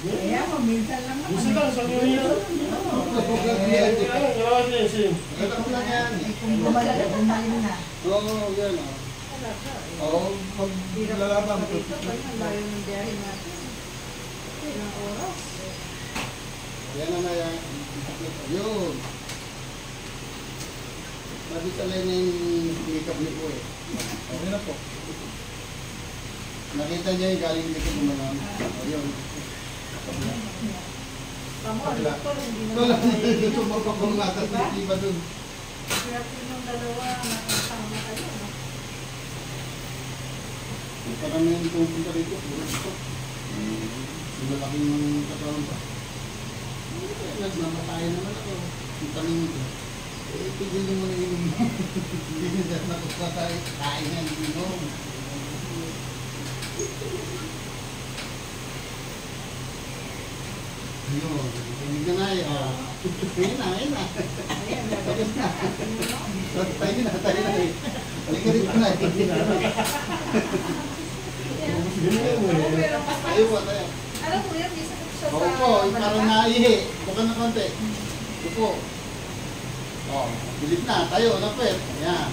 Kaya mo, minsan lang naman. Minsan lang, sabi mo yun. Ito lang yan. Kung gumaling na. Oo, yan o. Oo, pag lalaban ko. Ang layo ng biyahe natin. Ilang oras. Yan na yan. Yun. Sabi sa line na yung makeup niyo po eh. Okay na po. Nakita niya yung galing dito kumalang. Ayun. Tamo, ang doktor, hindi na Wala naman na dito mapapangatan sa iba dun. kaya yung dalawa, nakasama kayo. No? Ang karamihan pupunta rito, puro ito. Malaking katawan pa. Nagmamatayan naman ako. Ang tanong ito. Tigilin mo na inom mo. Hindi na nakapatay. Kain yan, inom. Ayun, hindi na nga yun. Ayun na, ayun na. Tapos na. Tayo na, tayo na eh. Halika rin na eh. Ayun po, tayo. Alam mo yan, isa ko siya sa... Opo, yung parang naihi. Bukan na konti. Opo. Oh, bilis na, tayo, napit. Ayan.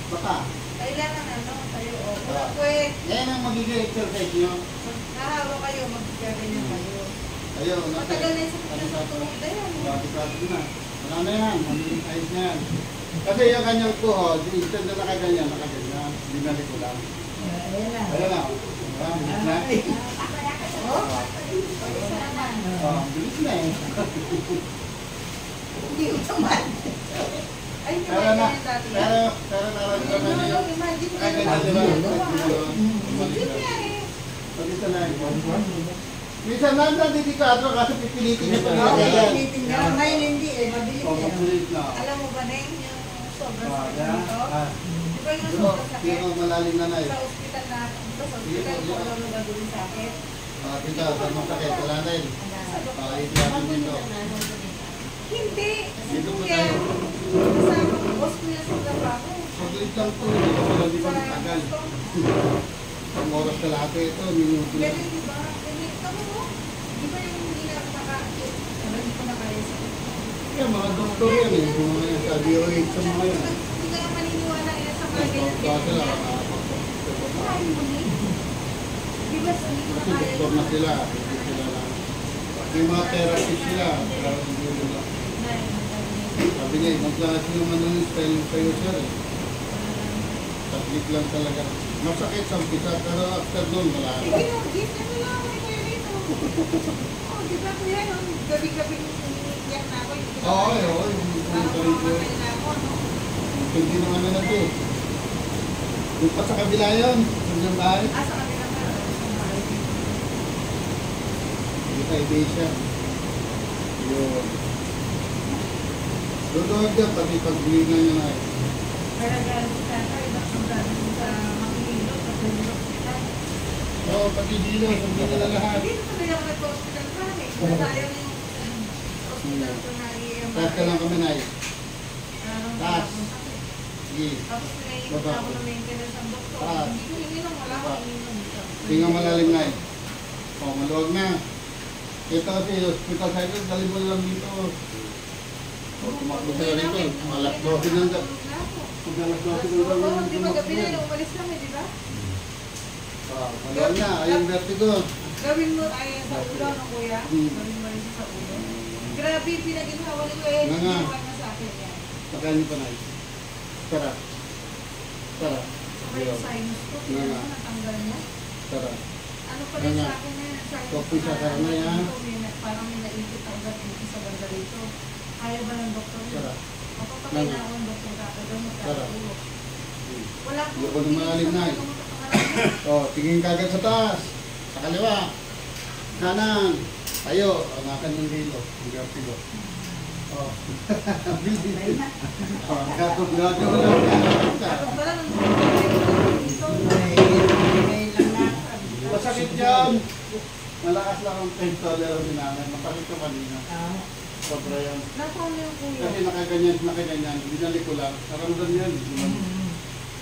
Baka. Kailangan ano, tayo o. Pwede. Yan ang magiging exercise nyo. Nahawa kayo, magkaganyan kayo. Tayo, napit. Matagal na isa ko na sa tuhod na yan. Grabe na. Wala na yan, magiging ayos na yan. Kasi yung kanyang tuhod, instead na nakaganyan, nakaganyan. Binalik ko lang. Ayan na. Ayan na. Bilis na. Isa naman. Oh, bilis na eh. Hindi ko tamad. Ay, hindi Pero ba na, yan dati? pero naramdaman niyo. Imagine mo Kaganyan, di ba? Hindi nga eh. Pag-isa na yun. Minsan nandang dedikado kasi pipilitin niyo pa Oo, nila. ulitin niya. Ngayon hindi eh, mabilis Oh, eh. mapulit na. Alam mo ba na yung sobrang Ah, sakit yan. nito? Ah. Di ba yung Dito, sobrang sakit? dito malalim na na eh. Sa ospital na, dito sa Sige po, ospital ko sige. alam mo gagawin sa akin. Dito, sa masakit, wala na yun. Ito natin dito. Hindi. Dito po Kuya, tayo. kasama ko, boss ko yan sa trabaho. Saglit lang po, hindi ko pala di Sa ba matagal. custom. Ang oras ka lahat ito, minuto Pero lang. di ba, kami mo, di ba yung hindi na hindi ko na kaya sa Kaya mga doktor yan eh, kung mga yan sa DOH sa mga yan. Hindi ka na maniniwala yan sa mga Basta lang, Kaya mo ni. Di ba hindi ko na kasi kaya doktor na sila, hindi sila lang. May mga therapist sila, pero hindi nila. Sabi niya, ibang klase naman ng style sa'yo sir eh. Saglit lang talaga. Masakit sa umpisa, pero after nun, wala. Sige no, gift na lang ako kayo rito. Oh, di ba kuya, no? Gabi-gabi iniiyak na ako. Oo, yung Mamamatay na ako, no? hindi naman na natin. Yung pa sa kabila yun, sa bahay. Sa kanila pa. Hindi tayo siya. Yun. Doon dyan, pati pagbilingan niya na eh. Kaya galing si tatay, galing sa Makililo, sa hospital. Oo, pati dito, sabi nila lahat. Hindi na tuloy ako nag-hospital pa eh. Nasayang yung hospital ko na i-MRI. Taas ka lang kami na eh. Taas. Sige. Tapos pinaiikot Baba. ako ng maintenance ang doktor. Taas. Hindi ko ininom, wala Baba. akong ininom. Tingnan malalim na eh. O, maluwag na. Ito kasi, hospital cycle, dali mo lang dito. O, tumakbo sila rito. Alas 12 lang daw. Pag alas 12 lang daw. Oo, di ba gabi na yun, umalis kami, di ba? Maluwag na, ayun vertigo. Gawin mo ay sa ulo, no kuya? Gawin mo rin sa ulo. Grabe, pinag-inhawa ni kuya, hindi Nga. naman na sa akin yan. Pagkain niyo pa na eh. Tara. Tara. Saka yung sinus ko, Nga. kaya natanggal niya. Tara. Ano pa rin Nga. sa akin na yan? Sabi ko, Kopi sa karna yan. Parang may naipit ang gating sa banda rito. Kaya ba ng doktor niya? Tara. Mapapatay na ako ng doktor kakagamot Tara. kakatulog. Wala akong Ayoko na malalim na eh. O, tingin kagad sa taas. Sa kaliwa. Kanan. Tayo. Angakan ng dilo. Ang vertigo. O. Bilis. O, gagawin mo lang. Ako pala nung dito. Masakit yan. Malakas lang ang pain tolerance namin. Masakit ko kanina. Sobra yan. Nasaan yung kuya? Kasi nakaganyan. Binalik ko lang. Naramdam yan.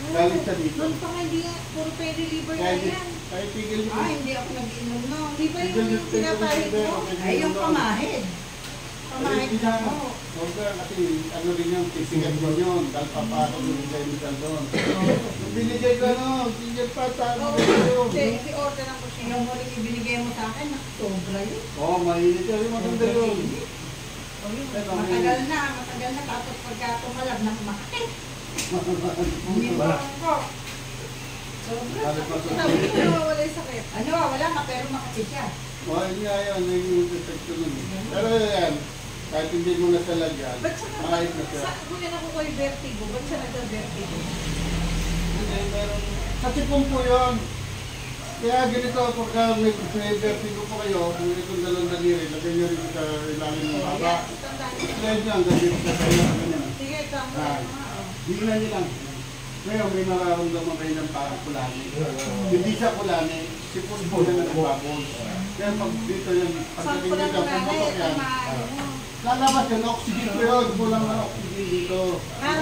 Galit siya dito. Noon pa nga hindi nga, puro pwede liver na yan. Kahit tigil mo. Hindi ako nag-inom no. Hindi pa yung pinapahid mo. Ay, yung pamahid. Pamahid mo. Huwag ka kasi ano rin yung tisigan mo yun. Dahil papasok yung chemical doon. Yung binigay ko ano, tigil pa, tama Oo, na yun. i-order ng kusina. Yung huling ibinigay mo sa akin, sobra yun. Oo, mainit yun. Maganda yun. Matagal na. Tapos pagka tumalab na kumakit. Hindi mo ako. Sobra. Sabi ko nawawala yung sakit. Ano, wala ka pero makapit siya. Oo, yun nga yun. Yung epekto nun. Pero yan, kahit hindi mo na sa lagyan, Ba't siya makait na siya. kunin ako ko yung vertigo? Ba't siya nagka-vertigo? Hindi, meron. Sa tipong po yun. Kaya ganito, pagka may vertigo po kayo, kung itong dalawang daliri, lagay nyo rin sa ilalim ng baba. Slide nyo hanggang dito sa kayo. Ganyan. Sige, tama. Ah. Tingnan nyo lang. Ngayon, may nararamdaman kayo ng parang kulani. Hindi siya kulani, sipon po yan ang nagbabol. Kaya pag dito yan, Saan pagdating ko lang nyo dyan, kulala pumutok yan. Lalabas yan, oxygen po yun. Kulang ng oxygen dito. Nga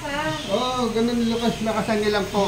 ka. Oo, ganun lakasan niyo lang po.